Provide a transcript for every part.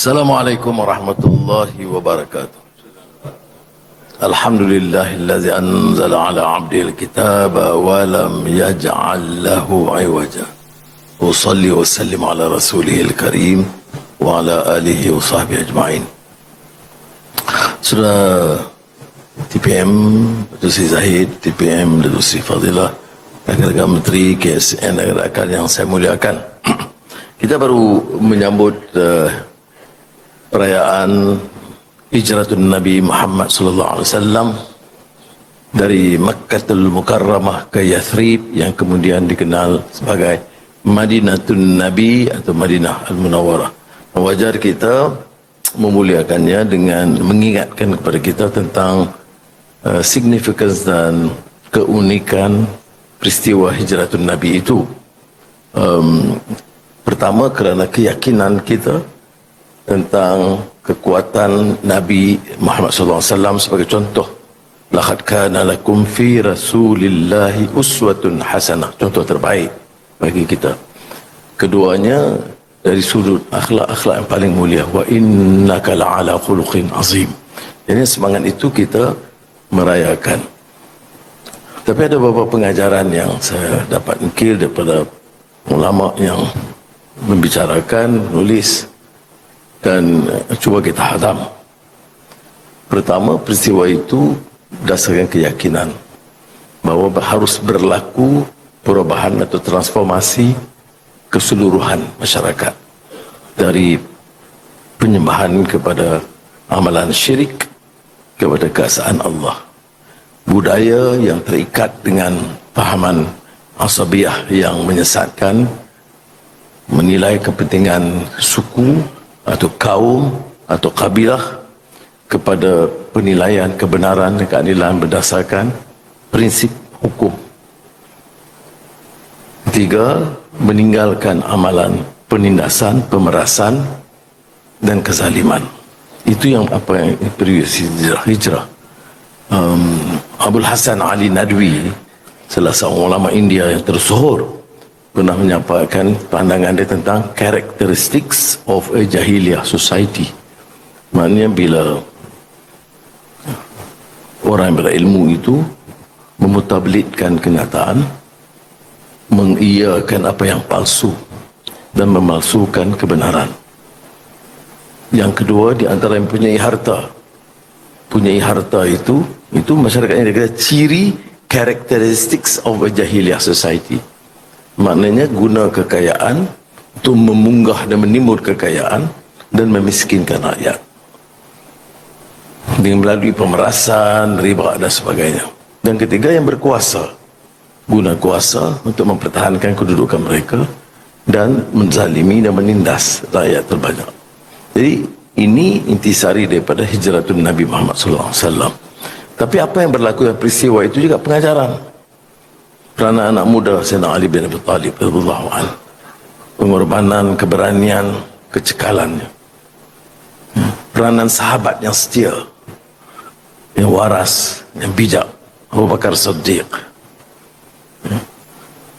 Assalamualaikum warahmatullahi wabarakatuh. Alhamdulillahilladzi anzala ala 'abdihil kitaba wa lam yaj'al lahu 'iwaja. Usalli wa sallim ala rasulihil karim wa ala alihi wa sahbihi ajma'in. Sudah TPM Datuk Seri Zahid, TPM Datuk Seri Fadilah, rakan-rakan Menteri, KSN, rakan-rakan yang saya muliakan. Kita baru menyambut perayaan Hijratun Nabi Muhammad sallallahu alaihi wasallam dari Makkahul Mukarramah ke Yathrib yang kemudian dikenal sebagai Madinatun Nabi atau Madinah Al-Munawwarah. Wajar kita memuliakannya dengan mengingatkan kepada kita tentang significance dan keunikan peristiwa Hijratun Nabi itu. Pertama kerana keyakinan kita tentang kekuatan Nabi Muhammad SAW sebagai contoh. Laqad kana lakum fi Rasulillahi uswatun hasanah, contoh terbaik bagi kita. Keduanya dari sudut akhlak-akhlak yang paling mulia. Wa innaka la'ala khuluqin azim. Jadi semangat itu kita merayakan. Tapi ada beberapa pengajaran yang saya dapat ukil daripada ulama yang membicarakan, menulis dan cuba kita hadam. Pertama, peristiwa itu berdasarkan keyakinan bahawa harus berlaku perubahan atau transformasi keseluruhan masyarakat dari penyembahan kepada amalan syirik kepada keesaan Allah. Budaya yang terikat dengan fahaman asabiyah yang menyesatkan, menilai kepentingan suku atau kaum atau kabilah kepada penilaian kebenaran dan keadilan berdasarkan prinsip hukum. Tiga, meninggalkan amalan penindasan, pemerasan dan kezaliman. Itu yang apa yang periode hijrah. Abul Hasan Ali Nadwi, salah seorang ulama India yang tersohor, pernah menyampaikan pandangan dia tentang characteristics of a jahiliyah society. Maknanya bila orang yang berilmu itu memutablitkan kenyataan, mengiyakan apa yang palsu dan memalsukan kebenaran. Yang kedua, di antara yang punyai harta. Punyai harta itu masyarakat yang dia kata ciri characteristics of a jahiliyah society. Maknanya guna kekayaan untuk memunggah dan menimbul kekayaan dan memiskinkan rakyat dengan melalui pemerasan, riba dan sebagainya. Dan ketiga, yang berkuasa, guna kuasa untuk mempertahankan kedudukan mereka dan menzalimi dan menindas rakyat terbanyak. Jadi ini intisari daripada Hijratun Nabi Muhammad SAW. Tapi apa yang berlaku dalam peristiwa itu juga pengajaran. Kerana anak muda Sayyidina Ali bin Abi Talib radhiyallahu anhu, pengorbanan, keberanian, kecekalannya, peranan sahabat yang setia, yang waras, yang bijak, Abu Bakar Siddiq,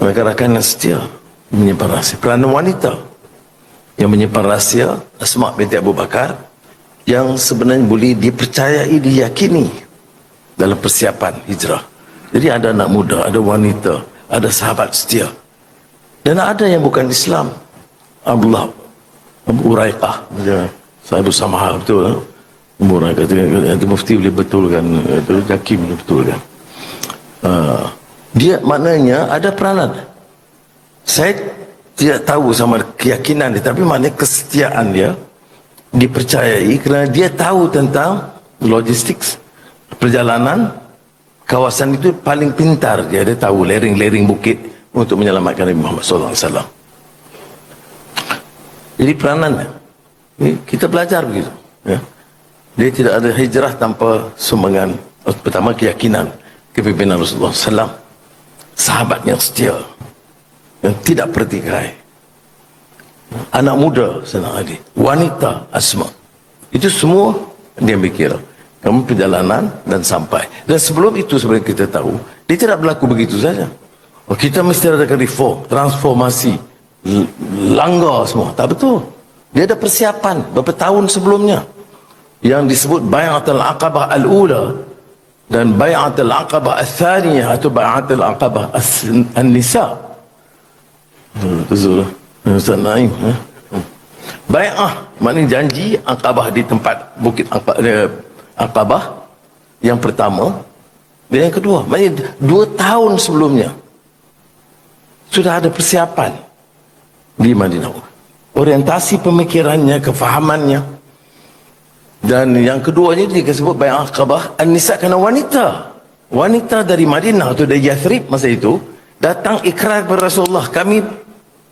mereka rakan yang setia menyimpan rahsia. Peranan wanita yang menyimpan rahsia, Asma binti Abu Bakar, yang sebenarnya boleh dipercayai, diyakini dalam persiapan hijrah. Jadi ada anak muda, ada wanita, ada sahabat setia. Dan ada yang bukan Islam. Abdullah Abu Uraiqah, sahabat Samaha, betul. Abu Uraiqah itu mufti boleh betulkan, itu Hakim boleh betulkan. Dia maknanya ada peranan. Saya tidak tahu sama keyakinan dia, tapi maknanya kesetiaan dia dipercayai kerana dia tahu tentang logistik perjalanan. Kawasan itu paling pintar, dia tahu lereng-lereng bukit untuk menyelamatkan Nabi Muhammad SAW. Jadi peranannya, kita belajar begitu. Ya. Dia tidak ada hijrah tanpa sumbangan. Pertama, keyakinan kepimpinan Rasulullah SAW, sahabat yang setia, yang tidak pertikai, anak muda Sayyidina Ali, wanita Asma, itu semua dia mikir. Kamu perjalanan dan sampai. Dan sebelum itu sebenarnya kita tahu, dia tidak berlaku begitu saja. Kita mesti ada reform, transformasi, langgar semua. Tak betul. Dia ada persiapan beberapa tahun sebelumnya yang disebut Bai'atul Aqabah Al-Ula dan Bai'atul Aqabah Al-Thaniyah atau Bai'atul Aqabah An-Nisa. Betul. Ustaz Naim. Bai'ah maknanya janji, Aqabah di tempat bukit Aqabah yang pertama dan yang kedua. Maknanya 2 tahun sebelumnya sudah ada persiapan di Madinah. Orientasi pemikirannya, kefahamannya. Dan yang keduanya dia disebut Bai'ah Aqabah An-Nisa kerana wanita dari Madinah atau dari Yathrib masa itu datang ikrar kepada Rasulullah, kami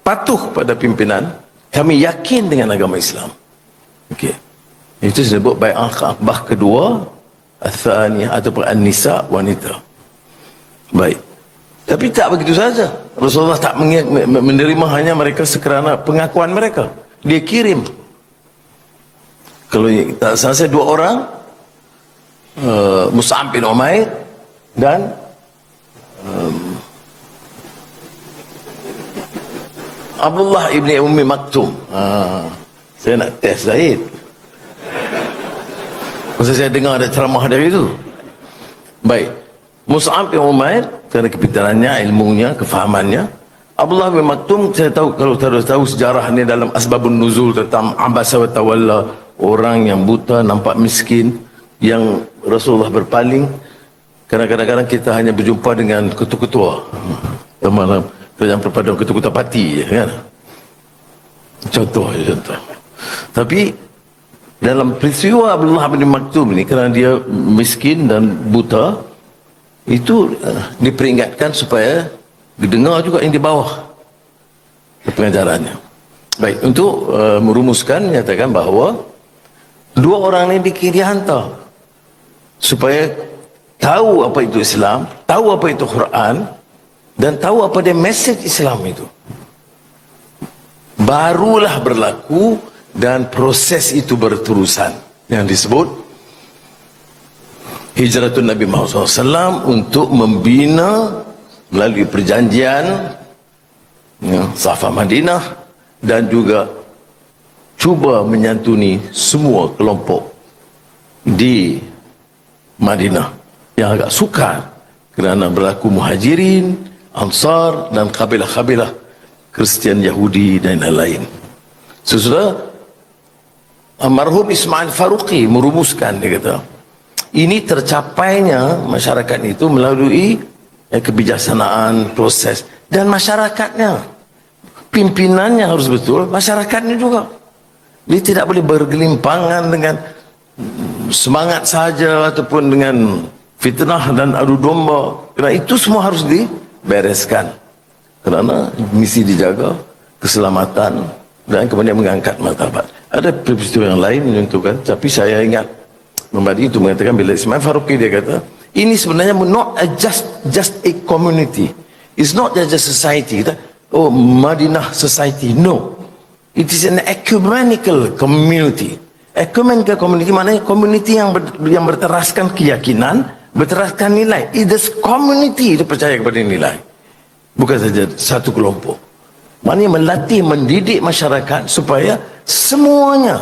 patuh pada pimpinan, kami yakin dengan agama Islam. Okey. Itu disebut Bai'ah Aqabah kedua, Al-Thaniyah ataupun An-Nisa, wanita. Baik. Tapi tak begitu saja. Rasulullah tak menerima hanya mereka sekerana pengakuan mereka. Dia kirim. Kalau tak salah saya 2 orang, Mus'ab bin Umair dan Abdullah ibni Ummi Maktum. Saya nak test Zaid. Masa saya dengar ada ceramah dari itu. Baik. Mus'ab bin Umair kerana kepintarannya, ilmunya, kefahamannya. Abdullah bin Maktum, saya tahu, kalau tahu sejarah ni dalam Asbabun Nuzul tentang Abasa wa Tawalla, orang yang buta, nampak miskin, yang Rasulullah berpaling. Kadang-kadang kita hanya berjumpa dengan ketua-ketua. Malam yang perpaduan ketua-ketua parti, kan? Contoh. Tapi dalam peristiwa Abdullah bin Maktum ni, kerana dia miskin dan buta, itu diperingatkan supaya didengar juga yang di bawah pengajarannya. Baik, untuk merumuskan, nyatakan bahawa 2 orang ini dihantar supaya tahu apa itu Islam, tahu apa itu Quran, dan tahu apa dia mesej Islam itu. Barulah berlaku dan proses itu berterusan yang disebut Hijratun Nabi Muhammad SAW untuk membina melalui perjanjian Safa Madinah dan juga cuba menyantuni semua kelompok di Madinah yang agak sukar kerana berlaku Muhajirin, Ansar dan kabilah-kabilah Kristian, Yahudi dan lain-lain. Sesudah almarhum Ismail Faruqi merumuskan, dia kata, ini tercapainya masyarakat itu melalui kebijaksanaan, proses, dan masyarakatnya, pimpinannya harus betul, masyarakatnya juga. Dia tidak boleh bergelimpangan dengan semangat saja ataupun dengan fitnah dan adu domba. Kerana itu semua harus dibereskan. Kerana misi dijaga, keselamatan dan kemudian mengangkat martabat. Ada peristiwa yang lain menentukan, tapi saya ingat membadi itu mengatakan bila Ismail Faruqi dia kata, ini sebenarnya not just a community. It's not just a society. Kita, oh, Madinah society. No. It is an ecumenical community. Ecumenical community maknanya community yang berteraskan keyakinan, berteraskan nilai. It is community, dia percaya kepada nilai. Bukan saja satu kelompok. Maknanya melatih, mendidik masyarakat supaya semuanya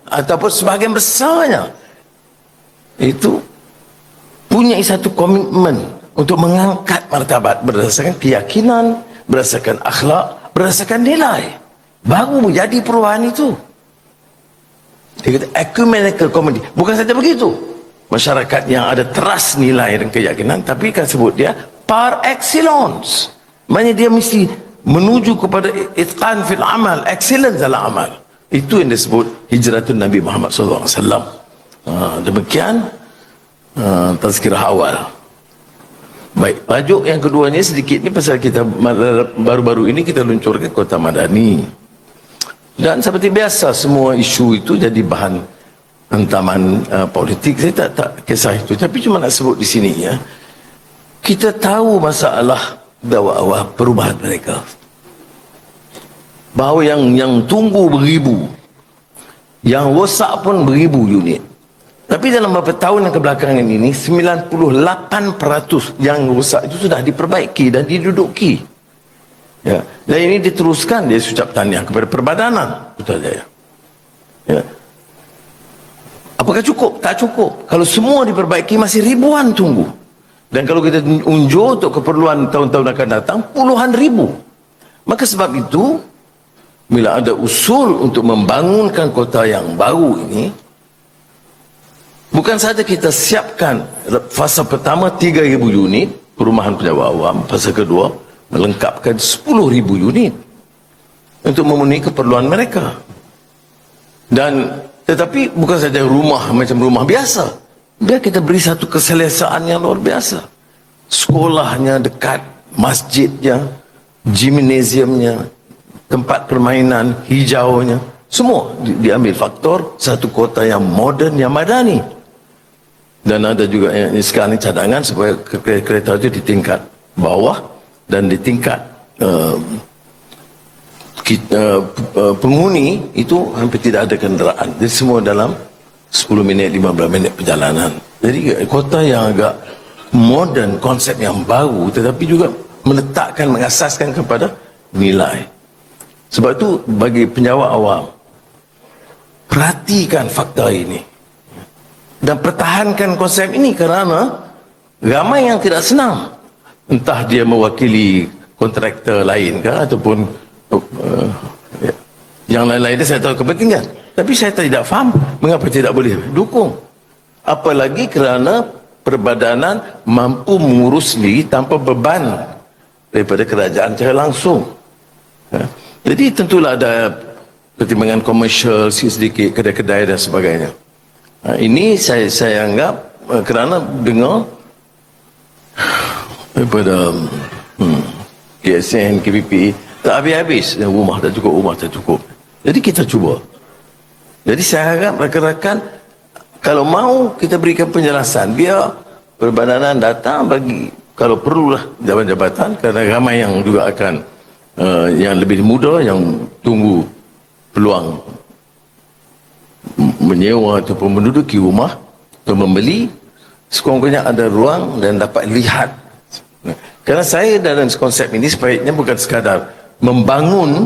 ataupun sebahagian besarnya itu punya satu komitmen untuk mengangkat martabat berdasarkan keyakinan, berdasarkan akhlak, berdasarkan nilai. Baru jadi perubahan itu. Dia kata ecumenical community. Bukan saja begitu, masyarakat yang ada trust nilai dan keyakinan, tapi kan sebut dia par excellence. Maknanya dia mesti menuju kepada itqan fil amal, excellence dalam amal. Itu yang disebut hijratun Nabi Muhammad SAW. Demikian tazkirah awal. Baik, tajuk yang keduanya sedikit ni pasal kita baru-baru ini kita luncurkan Kota Madani. Dan seperti biasa semua isu itu jadi bahan hantaman politik. Saya tak kisah itu, tapi cuma nak sebut di sini ya. Kita tahu masalah dakwah perubahan mereka. Bahawa yang tunggu beribu, yang rosak pun beribu unit. Tapi dalam beberapa tahun yang kebelakangan ini 98% yang rosak itu sudah diperbaiki dan diduduki. Ya. Dan ini diteruskan, dia ucap tahniah kepada Perbadanan Putrajaya. Ya. Apakah cukup? Tak cukup. Kalau semua diperbaiki, masih ribuan tunggu. Dan kalau kita unjuk untuk keperluan tahun-tahun akan datang, puluhan ribu. Maka sebab itu, bila ada usul untuk membangunkan kota yang baru ini, bukan saja kita siapkan fasa pertama 3,000 unit perumahan pejabat awam, fasa kedua melengkapkan 10,000 unit untuk memenuhi keperluan mereka. Dan tetapi bukan saja rumah macam rumah biasa, biar kita beri satu keselesaan yang luar biasa. Sekolahnya dekat, masjidnya, gimnasiumnya, tempat permainan, hijaunya, semua diambil faktor satu kota yang moden, yang madani. Dan ada juga yang sekarang ini cadangan supaya kereta itu di tingkat bawah dan di tingkat penghuni itu hampir tidak ada kenderaan. Jadi semua dalam 10 minit, 15 minit perjalanan. Jadi kota yang agak moden, konsep yang baru, tetapi juga meletakkan, mengasaskan kepada nilai. Sebab itu bagi penjawat awam, perhatikan fakta ini dan pertahankan konsep ini, kerana ramai yang tidak senang, entah dia mewakili kontraktor lain ke ataupun yang lain-lain. Saya tahu kepentingan, tapi saya tidak faham mengapa tidak boleh dukung. Apalagi kerana perbadanan mampu mengurus diri tanpa beban daripada kerajaan secara langsung. Jadi tentulah ada pertimbangan komersial sedikit, kedai-kedai dan sebagainya. Ini saya anggap kerana dengar daripada KSN, KPP, tak habis-habis, rumah tak cukup. Jadi kita cuba. Jadi saya harap rakan-rakan, kalau mau kita berikan penjelasan, biar perbadanan datang bagi, kalau perlulah jabatan-jabatan, kerana ramai yang juga akan yang lebih muda yang tunggu peluang menyewa ataupun menduduki rumah atau membeli, sekurang-kurangnya ada ruang dan dapat lihat. Kerana saya dalam konsep ini sebaiknya bukan sekadar membangun,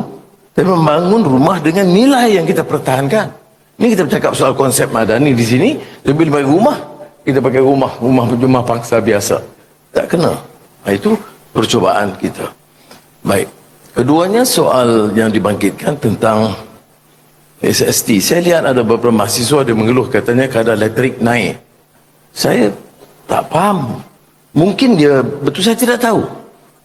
tapi membangun rumah dengan nilai yang kita pertahankan. Ini kita bercakap soal konsep madani di sini, lebih bagi rumah, kita pakai rumah paksa biasa, tak kena. Itu percubaan kita. Baik. Keduanya soal yang dibangkitkan tentang SST. Saya lihat ada beberapa mahasiswa dia mengeluh, katanya kadar elektrik naik. Saya tak faham. Mungkin dia, betul saya tidak tahu.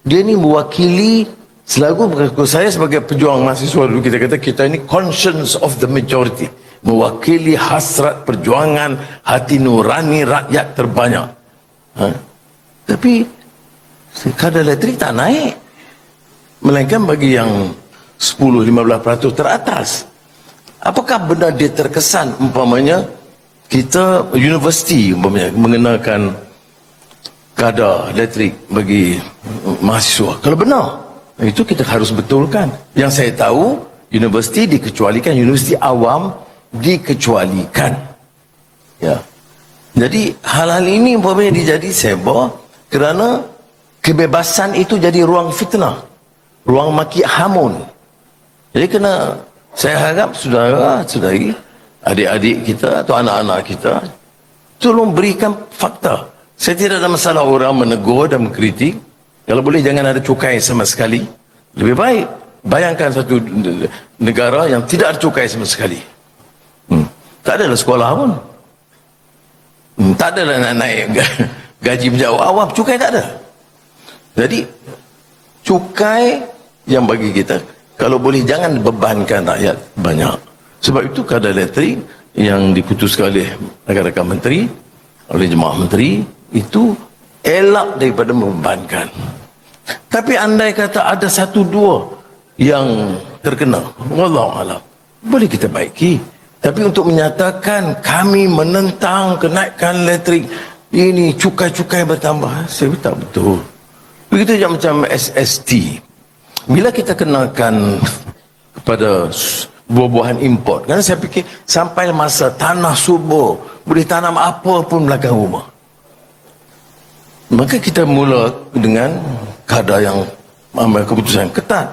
Dia ni mewakili, selaku saya sebagai pejuang mahasiswa dulu, kita kata kita ini conscience of the majority. Mewakili hasrat perjuangan hati nurani rakyat terbanyak. Tapi kadar elektrik tak naik. Melainkan bagi yang 10-15% teratas. Apakah benar dia terkesan umpamanya kita universiti umpamanya mengenakan kadar elektrik bagi mahasiswa? Kalau benar, itu kita harus betulkan. Yang saya tahu, universiti dikecualikan, universiti awam dikecualikan. Ya. Jadi hal-hal ini umpamanya dijadi seba kerana kebebasan itu jadi ruang fitnah, ruang maki hamun. Jadi kena, saya harap saudara-saudari, adik-adik kita atau anak-anak kita, tolong berikan fakta. Saya tidak ada masalah orang menegur dan mengkritik. Kalau boleh jangan ada cukai sama sekali. Lebih baik bayangkan satu negara yang tidak ada cukai sama sekali. Tak adalah sekolah pun. Tak adalah nak naik gaji penjawat awam, cukai tak ada. Jadi cukai yang bagi kita, kalau boleh jangan bebankan rakyat banyak. Sebab itu kadar elektrik yang diputuskan oleh rakan-rakan menteri, oleh jemaah menteri, itu elak daripada membebankan. Tapi andai kata ada satu dua yang terkena, wallahualam, boleh kita baiki. Tapi untuk menyatakan kami menentang kenaikan elektrik, ini cukai-cukai bertambah, saya tak betul. Begitu juga macam SST. Bila kita kenakan kepada buah-buahan import, kan saya fikir sampai masa tanah subur, boleh tanam apa pun belakang rumah. Maka kita mula dengan kadar yang ambil keputusan ketat,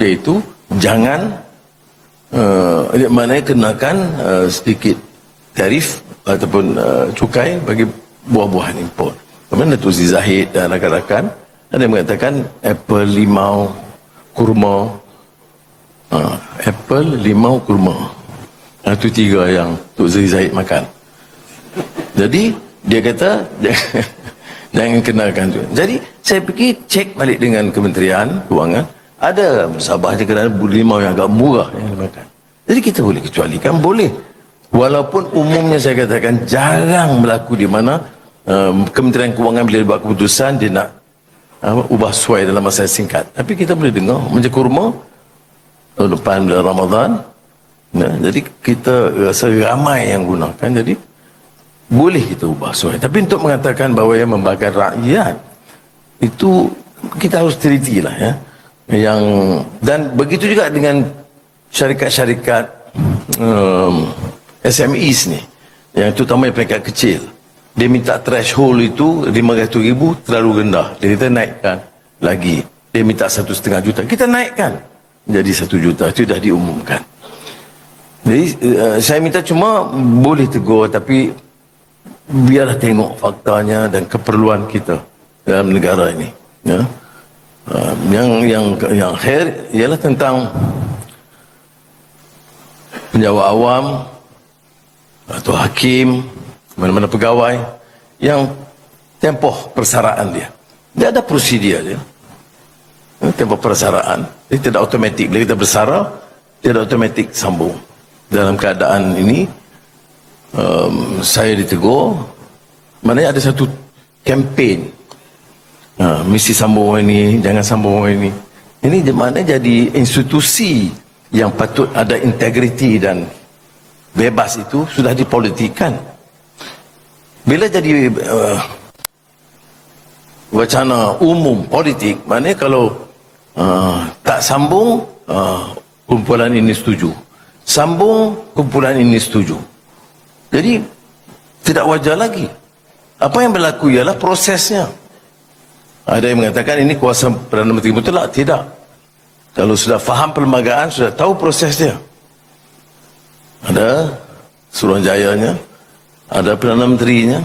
iaitu jangan Maknanya kenakan sedikit tarif ataupun cukai bagi buah-buahan import. Kemudian Datuk Seri Zahid dan rakan-rakan ada yang mengatakan apple, limau, kurma. Apple, limau, kurma. Itu 3 yang Datuk Seri Zahid makan. Jadi dia kata jangan kenalkan tu. Jadi saya pergi cek balik dengan Kementerian Kewangan, ada Sabah je kerana limau yang agak murah yang dimakan. Jadi kita boleh kecualikan, boleh. Walaupun umumnya saya katakan jarang berlaku di mana Kementerian Kewangan bila buat keputusan dia nak ubah suai dalam masa singkat. Tapi kita boleh dengar macam kurma tahun depan bulan Ramadan. Jadi kita rasa ramai yang gunakan, jadi boleh kita ubah suai. Tapi untuk mengatakan bahawa yang membakar rakyat itu kita harus teliti lah ya. Dan begitu juga dengan syarikat-syarikat SMEs ni, yang terutama yang peringkat kecil. Dia minta threshold itu 500,000 terlalu rendah. Jadi kita naikkan lagi. Dia minta 1,5 juta, kita naikkan jadi 1 juta. Itu dah diumumkan. Jadi saya minta cuma boleh tegur, tapi biarlah tengok faktanya dan keperluan kita dalam negara ini ya. Yang khair ialah tentang penjawat awam atau hakim, mana-mana pegawai yang tempoh persaraan dia ada prosedur dia. Tempoh persaraan dia tidak automatik. Bila kita bersara, tidak automatik sambung. Dalam keadaan ini saya ditegur, maknanya ada satu kempen, mesti sambung orang ini, jangan sambung orang ini. Ini maknanya jadi institusi yang patut ada integriti dan bebas itu sudah dipolitikan. Bila jadi wacana umum politik, maknanya kalau tak sambung, kumpulan ini setuju, sambung, kumpulan ini setuju. Jadi tidak wajar lagi. Apa yang berlaku ialah prosesnya. Ada yang mengatakan ini kuasa Perdana Menteri mutlak. Tidak. Kalau sudah faham perlembagaan, sudah tahu prosesnya. Ada Suruhanjayanya, ada Perdana Menterinya,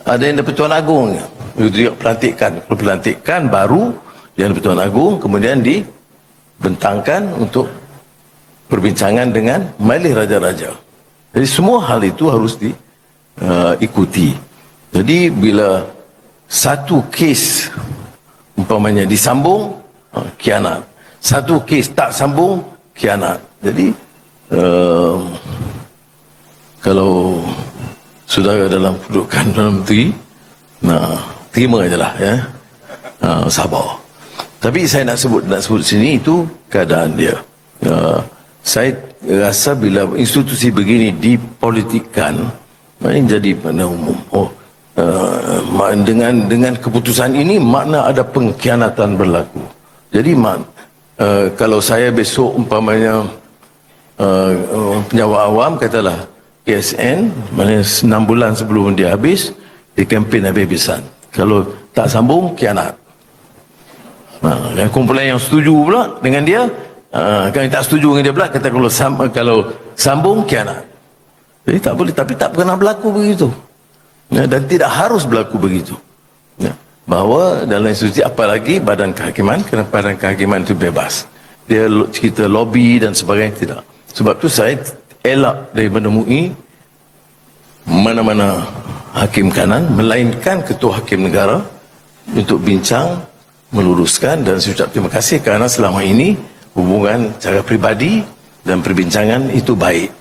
ada yang Pertuan Agungnya. Itu dia pelantikan. Kalau pelantikan baru yang Pertuan Agung kemudian dibentangkan untuk perbincangan dengan Majlis Raja-Raja. Jadi semua hal itu harus diikuti. Jadi bila satu kes umpamanya disambung, khianat. Satu kes tak sambung, khianat. Jadi kalau sudah dalam kedudukan Perdana Menteri, terima je lah ya. Sabar. Tapi saya nak sebut sini itu keadaan dia. Saya rasa bila institusi begini dipolitikkan, jadi pada umum. Dengan keputusan ini makna ada pengkhianatan berlaku. Jadi kalau saya besok umpamanya penjawat awam katalah KSN, maknanya 6 bulan sebelum dia habis, dia kempen habis-habisan. Kalau tak sambung, khianat. Dan kumpulan yang setuju pula dengan dia, kalau tak setuju dengan dia pula, kata kalau sambung, khianat. Jadi tak boleh, tapi tak pernah berlaku begitu. Dan tidak harus berlaku begitu. Bahawa dalam institusi, apalagi badan kehakiman, kerana badan kehakiman itu bebas. Dia kita lobby dan sebagainya, tidak. Sebab tu saya elak daripada MUI mana-mana hakim kanan, melainkan ketua hakim negara untuk bincang, meluruskan, dan saya ucap terima kasih kerana selama ini hubungan cara pribadi dan perbincangan itu baik.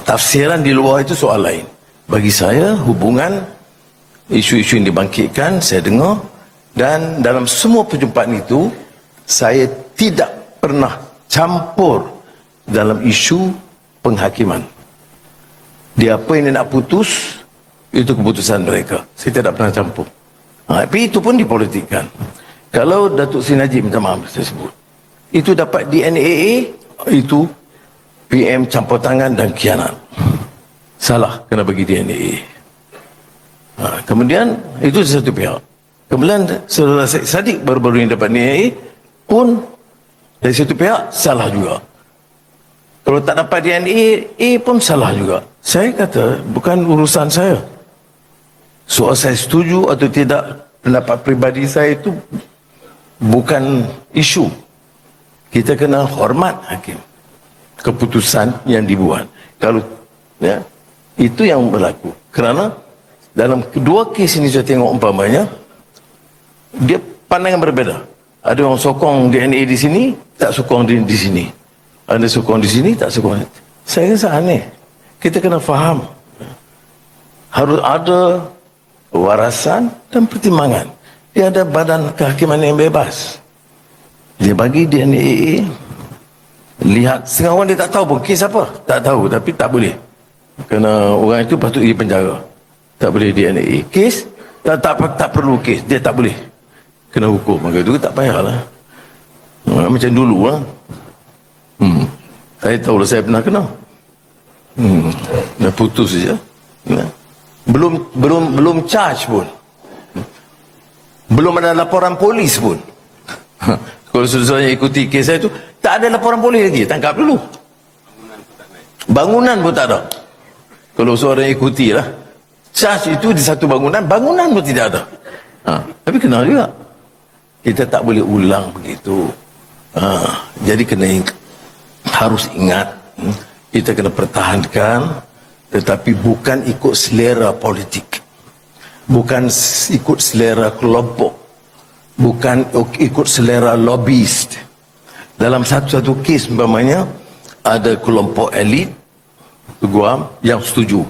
Tafsiran di luar itu soal lain. Bagi saya hubungan, isu-isu yang dibangkitkan saya dengar, dan dalam semua perjumpaan itu saya tidak pernah campur dalam isu penghakiman. Dia apa yang dia nak putus, itu keputusan mereka. Saya tidak pernah campur. Tapi itu pun dipolitikkan. Kalau Datuk Seri Najib, minta maaf saya sebut, itu dapat di NAA, itu PM campur tangan dan khianat. Salah kena bagi di NAA. Kemudian itu satu pihak. Kemudian Saudara Sadiq baru-baru ini dapat NAA pun dari satu pihak salah juga. Kalau tak dapat DNA pun salah juga. Saya kata bukan urusan saya. Soal saya setuju atau tidak, pendapat peribadi saya itu bukan isu. Kita kena hormat hakim, keputusan yang dibuat. Kalau ya, itu yang berlaku. Kerana dalam kedua kes ini saya tengok umpamanya dia pandangan berbeza. Ada orang sokong DNA di sini, tak sokong di sini. Ada sokong di sini, tak sokong. Saya rasa aneh. Kita kena faham. Harus ada warasan dan pertimbangan. Dia ada badan kehakiman yang bebas. Dia bagi DNA, lihat. Setengah orang dia tak tahu pun kes apa. Tak tahu, tapi tak boleh. Kerana orang itu patut di penjara. Tak boleh DNA. Kes, tak perlu kes. Dia tak boleh. Kena hukum. Maka itu tak payahlah. Macam dulu lah. Saya tahu lah, saya pernah kena. Dah putus saja. Belum charge pun. Belum ada laporan polis pun. Kalau saudara ikuti kes saya tu, tak ada laporan polis lagi. Tangkap dulu. Bangunan pun tak ada. Kalau saudara ikuti lah. Charge itu di satu bangunan pun tidak ada. Tapi kenal juga. Kita tak boleh ulang begitu. Jadi harus ingat, kita kena pertahankan, tetapi bukan ikut selera politik, bukan ikut selera kelompok, bukan ikut selera lobbyist. Dalam satu-satu kes umpamanya ada kelompok elit Guam yang setuju,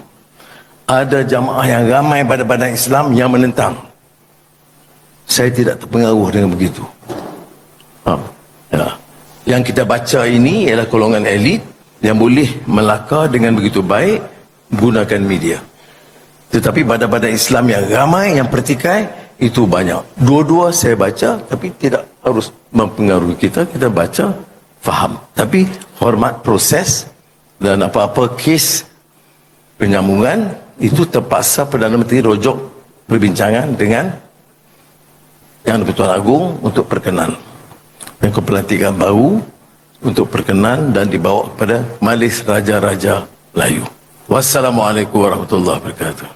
ada jamaah yang ramai pada badan Islam yang menentang. Saya tidak terpengaruh dengan begitu. Ya. Yang kita baca ini ialah golongan elit yang boleh melakar dengan begitu baik gunakan media. Tetapi badan-badan Islam yang ramai, yang pertikai, itu banyak. Dua-dua saya baca, tapi tidak harus mempengaruhi kita. Kita baca, faham. Tapi hormat proses, dan apa-apa kes penyambungan, itu terpaksa Perdana Menteri rojok perbincangan dengan Yang di-Pertuan Agong untuk perkenan. Dan kepelantikan baru untuk perkenan dan dibawa kepada Majlis Raja-Raja Melayu. Wassalamualaikum warahmatullahi wabarakatuh.